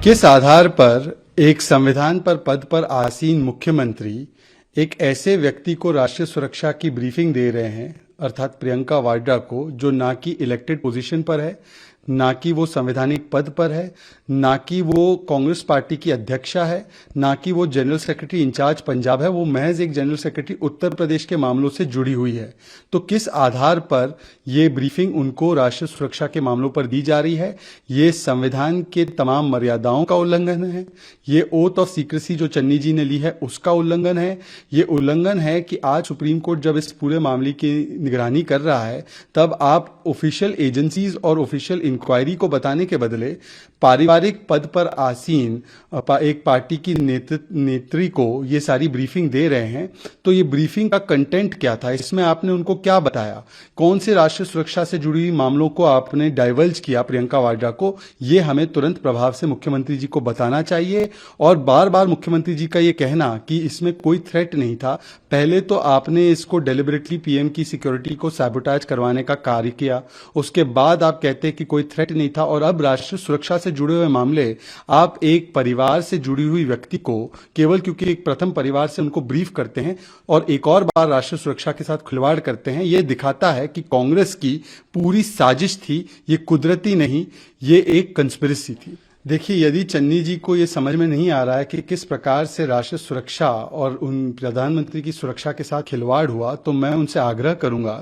किस आधार पर एक संविधान पर पद पर आसीन मुख्यमंत्री एक ऐसे व्यक्ति को राष्ट्रीय सुरक्षा की ब्रीफिंग दे रहे हैं, अर्थात प्रियंका वाड्रा को, जो ना कि इलेक्टेड पोजीशन पर है, ना कि वो संवैधानिक पद पर है, ना कि वो कांग्रेस पार्टी की अध्यक्षा है, ना कि वो जनरल सेक्रेटरी इंचार्ज पंजाब है, वो महज एक जनरल सेक्रेटरी उत्तर प्रदेश के मामलों से जुड़ी हुई है। तो किस आधार पर ये ब्रीफिंग उनको राष्ट्रीय सुरक्षा के मामलों पर दी जा रही है? ये संविधान के तमाम मर्यादाओं का उल्लंघन है, ये ओथ ऑफ सीक्रेसी जो चन्नी जी ने ली है उसका उल्लंघन है, ये उल्लंघन है कि आज सुप्रीम कोर्ट जब इस पूरे मामले की निगरानी कर रहा है तब आप ऑफिशियल एजेंसीज और ऑफिशियल इंक्वायरी को बताने के बदले पारिवारिक पद पर आसीन एक पार्टी की नेत्री को ये सारी ब्रीफिंग दे रहे हैं। तो ये ब्रीफिंग का कंटेंट क्या था? इसमें आपने उनको क्या बताया? कौन से राष्ट्रीय सुरक्षा से जुड़ी हुई मामलों को आपने डाइवर्ज किया प्रियंका वाड्रा को? ये हमें तुरंत प्रभाव से मुख्यमंत्री जी को बताना चाहिए। और बार बार मुख्यमंत्री जी का ये कहना कि इसमें कोई थ्रेट नहीं था, पहले तो आपने इसको डेलिबरेटली पीएम की सिक्योरिटी को सैबोटाज करवाने का कार्य किया, उसके बाद आप कहते हैं कि कोई थ्रेट नहीं था, और अब राष्ट्रीय सुरक्षा से जुड़े हुए मामले आप एक परिवार से जुड़ी हुई व्यक्ति को केवल क्योंकि एक प्रथम परिवार से उनको ब्रीफ करते हैं और एक और बार राष्ट्रीय सुरक्षा के साथ खिलवाड़ करते हैं। ये दिखाता है कि कांग्रेस की पूरी साजिश थी, ये कुदरती नहीं, ये एक कंस्पिरेसी थी। देखिए, यदि चन्नी जी को ये समझ में नहीं आ रहा है कि किस प्रकार से राष्ट्रीय सुरक्षा और उन प्रधानमंत्री की सुरक्षा के साथ खिलवाड़ हुआ, तो मैं उनसे आग्रह करूंगा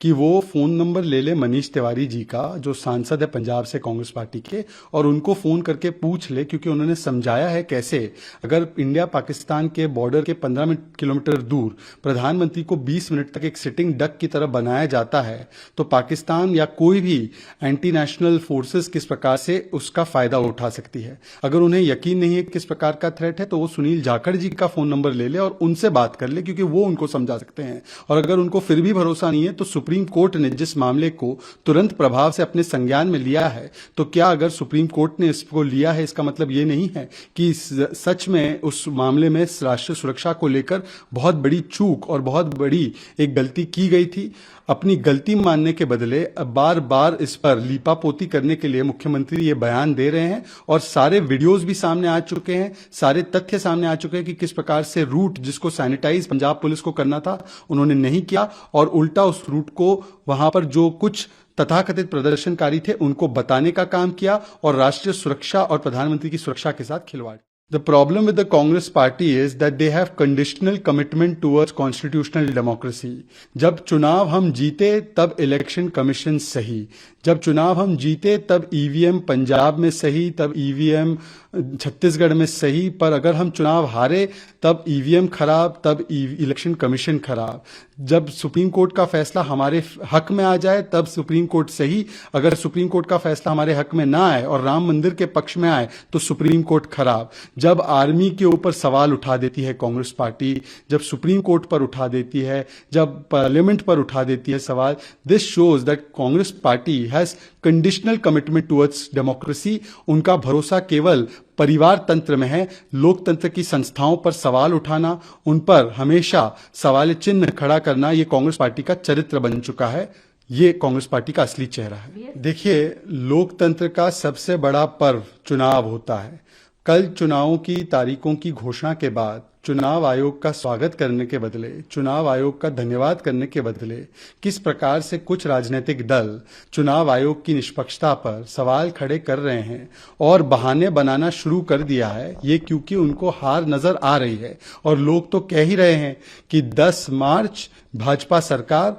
कि वो फोन नंबर ले ले मनीष तिवारी जी का, जो सांसद है पंजाब से कांग्रेस पार्टी के, और उनको फोन करके पूछ ले, क्योंकि उन्होंने समझाया है कैसे अगर इंडिया पाकिस्तान के बॉर्डर के 15 किलोमीटर दूर प्रधानमंत्री को 20 मिनट तक एक सिटिंग डक की तरह बनाया जाता है, तो पाकिस्तान या कोई भी एंटी नेशनल फोर्सेस किस प्रकार से उसका फायदा उठा सकती है। अगर उन्हें यकीन नहीं है किस प्रकार का थ्रेट है, तो वो सुनील जाखड़ जी का फोन नंबर ले ले और उनसे बात कर ले, क्योंकि वो उनको समझा सकते हैं। और अगर उनको फिर भी भरोसा नहीं है, तो सुप्रीम कोर्ट ने जिस मामले को तुरंत प्रभाव से अपने संज्ञान में लिया है, तो क्या अगर सुप्रीम कोर्ट ने इसको लिया है, इसका मतलब ये नहीं है कि सच में उस मामले में राष्ट्रीय सुरक्षा को लेकर बहुत बड़ी चूक और बहुत बड़ी एक गलती की गई थी। अपनी गलती मानने के बदले बार बार इस पर लीपापोती करने के लिए मुख्यमंत्री ये बयान दे रहे हैं, और सारे वीडियोस भी सामने आ चुके हैं, सारे तथ्य सामने आ चुके हैं कि किस प्रकार से रूट जिसको सैनिटाइज पंजाब पुलिस को करना था उन्होंने नहीं किया, और उल्टा उस रूट को वहां पर जो कुछ तथाकथित प्रदर्शनकारी थे उनको बताने का काम किया, और राष्ट्रीय सुरक्षा और प्रधानमंत्री की सुरक्षा के साथ खिलवाड़। The problem with the Congress party is that they have conditional commitment towards constitutional democracy. जब चुनाव हम जीते तब इलेक्शन कमीशन सही, जब चुनाव हम जीते तब ईवीएम पंजाब में सही, तब ईवीएम छत्तीसगढ़ में सही, पर अगर हम चुनाव हारे तब ईवीएम खराब, तब इलेक्शन कमीशन खराब। जब सुप्रीम कोर्ट का फैसला हमारे हक में आ जाए तब सुप्रीम कोर्ट सही, अगर सुप्रीम कोर्ट का फैसला हमारे हक में ना आए और राम मंदिर के पक्ष में आए तो सुप्रीम कोर्ट खराब। जब आर्मी के ऊपर सवाल उठा देती है कांग्रेस पार्टी, जब सुप्रीम कोर्ट पर उठा देती है, जब पार्लियामेंट पर उठा देती है सवाल, this shows that Congress party has conditional commitment towards democracy. उनका भरोसा केवल परिवार तंत्र में है। लोकतंत्र की संस्थाओं पर सवाल उठाना, उन पर हमेशा सवाल चिन्ह खड़ा करना, ये कांग्रेस पार्टी का चरित्र बन चुका है, ये कांग्रेस पार्टी का असली चेहरा है। देखिए, लोकतंत्र का सबसे बड़ा पर्व चुनाव होता है। कल चुनावों की तारीखों की घोषणा के बाद चुनाव आयोग का स्वागत करने के बदले, चुनाव आयोग का धन्यवाद करने के बदले किस प्रकार से कुछ राजनीतिक दल चुनाव आयोग की निष्पक्षता पर सवाल खड़े कर रहे हैं और बहाने बनाना शुरू कर दिया है, ये क्योंकि उनको हार नजर आ रही है। और लोग तो कह ही रहे हैं कि 10 मार्च भाजपा सरकार,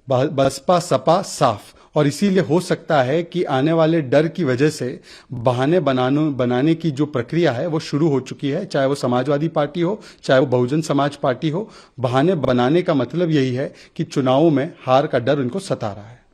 बसपा सपा साफ, और इसीलिए हो सकता है कि आने वाले डर की वजह से बहाने बनाने की जो प्रक्रिया है वो शुरू हो चुकी है, चाहे वो समाजवादी पार्टी हो, चाहे वो बहुजन समाज पार्टी हो। बहाने बनाने का मतलब यही है कि चुनावों में हार का डर उनको सता रहा है।